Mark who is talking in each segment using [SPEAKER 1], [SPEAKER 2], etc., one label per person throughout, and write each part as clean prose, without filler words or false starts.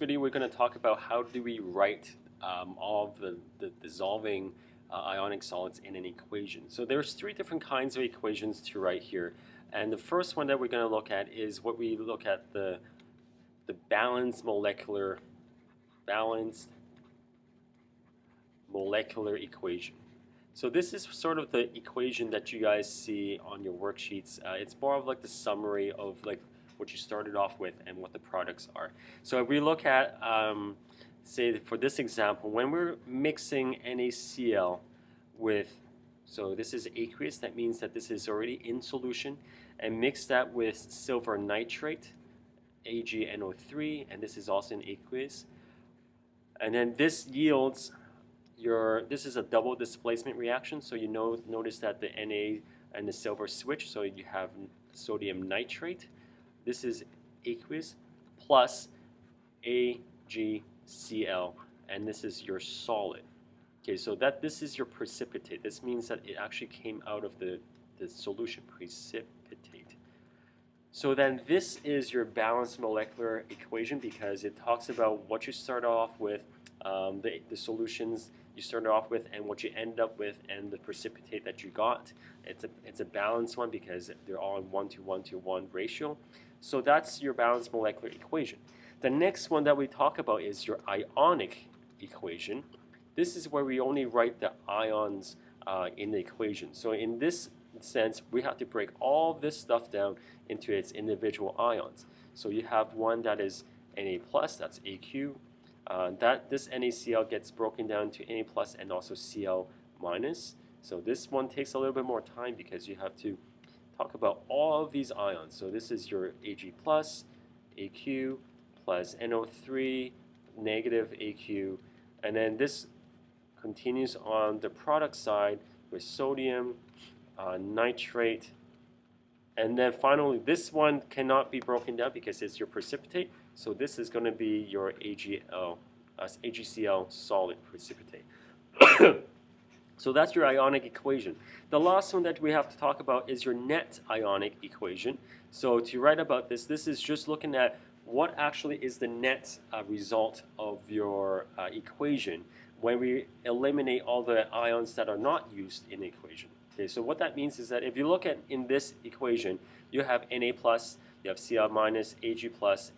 [SPEAKER 1] video, we're going to talk about how do we write all of the dissolving ionic solids in an equation. So there's three different kinds of equations to write here. And the first one that we're going to look at is what we look at the balanced molecular equation. So this is sort of the equation that you guys see on your worksheets. It's more of like the summary of like what you started off with and what the products are. So if we look at, say for this example, when we're mixing NaCl with, so this is aqueous, that means that this is already in solution, and mix that with silver nitrate, AgNO3, and this is also an aqueous. And then this yields this is a double displacement reaction, so you notice that the Na and the silver switch, so you have sodium nitrate. This is aqueous plus AgCl, and this is your solid. Okay, so this is your precipitate. This means that it actually came out of the solution, precipitate. So then this is your balanced molecular equation because it talks about what you start off with, the solutions you started off with and what you end up with and the precipitate that you got. It's a balanced one because they're all in 1:1:1 ratio. So that's your balanced molecular equation. The next one that we talk about is your ionic equation. This is where we only write the ions in the equation. So in this sense, we have to break all this stuff down into its individual ions. So you have one that is Na+, that's Aq. This NaCl gets broken down to Na+ and also Cl-. So this one takes a little bit more time because you have to talk about all of these ions. So this is your Ag+, Aq plus NO3, negative Aq, and then this continues on the product side with sodium, nitrate, and then finally this one cannot be broken down because it's your precipitate, so this is going to be your AgCl solid precipitate. So that's your ionic equation. The last one that we have to talk about is your net ionic equation. So to write about this is just looking at what actually is the net result of your equation when we eliminate all the ions that are not used in the equation. Okay, so what that means is that if you look at in this equation, you have Na+, you have Cl-, Ag+,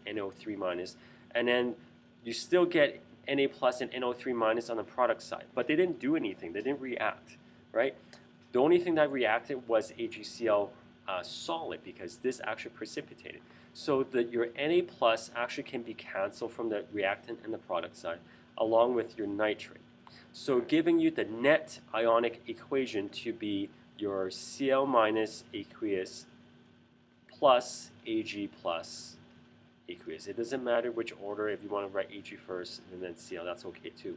[SPEAKER 1] NO3-, and then you still get Na+ and NO3- on the product side, but they didn't do anything, they didn't react, right? The only thing that reacted was AgCl solid because this actually precipitated. So that your Na+ actually can be canceled from the reactant and the product side along with your nitrate. So giving you the net ionic equation to be your Cl- aqueous plus Ag plus aqueous. It doesn't matter which order, if you want to write Ag first and then Cl, that's okay too.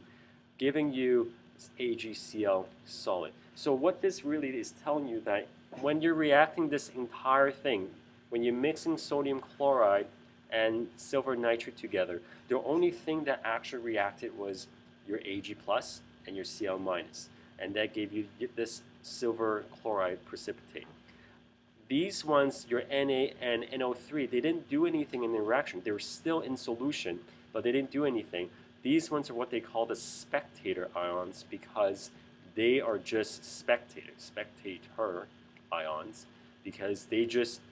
[SPEAKER 1] Giving you AgCl solid. So what this really is telling you that when you're reacting this entire thing, when you're mixing sodium chloride and silver nitrate together, the only thing that actually reacted was your Ag+ and your Cl-, and that gave you this silver chloride precipitate. These ones, your Na and NO3, they didn't do anything in the reaction. They were still in solution, but they didn't do anything. These ones are what they call the spectator ions because they are just spectator ions, because they just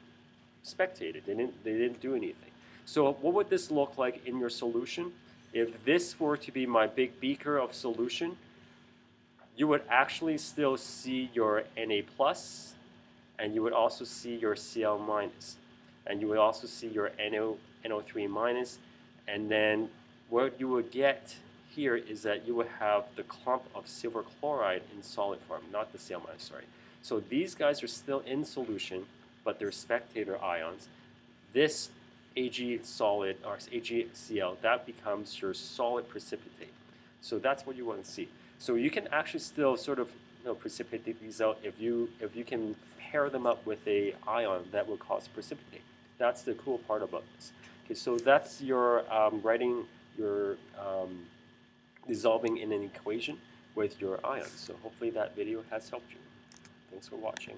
[SPEAKER 1] spectated. They didn't do anything. So what would this look like in your solution? If this were to be my big beaker of solution, you would actually still see your Na+, and you would also see your Cl-, and you would also see your NO3-, and then what you would get here is that you would have the clump of silver chloride in solid form, not the Cl-, sorry. So these guys are still in solution, but they're spectator ions. This Ag solid or AgCl, that becomes your solid precipitate. So that's what you want to see. So you can actually still sort of precipitate these out if you can pair them up with a ion that will cause precipitate. That's the cool part about this. Okay, so that's your writing your dissolving in an equation with your ions. So hopefully that video has helped you. Thanks for watching.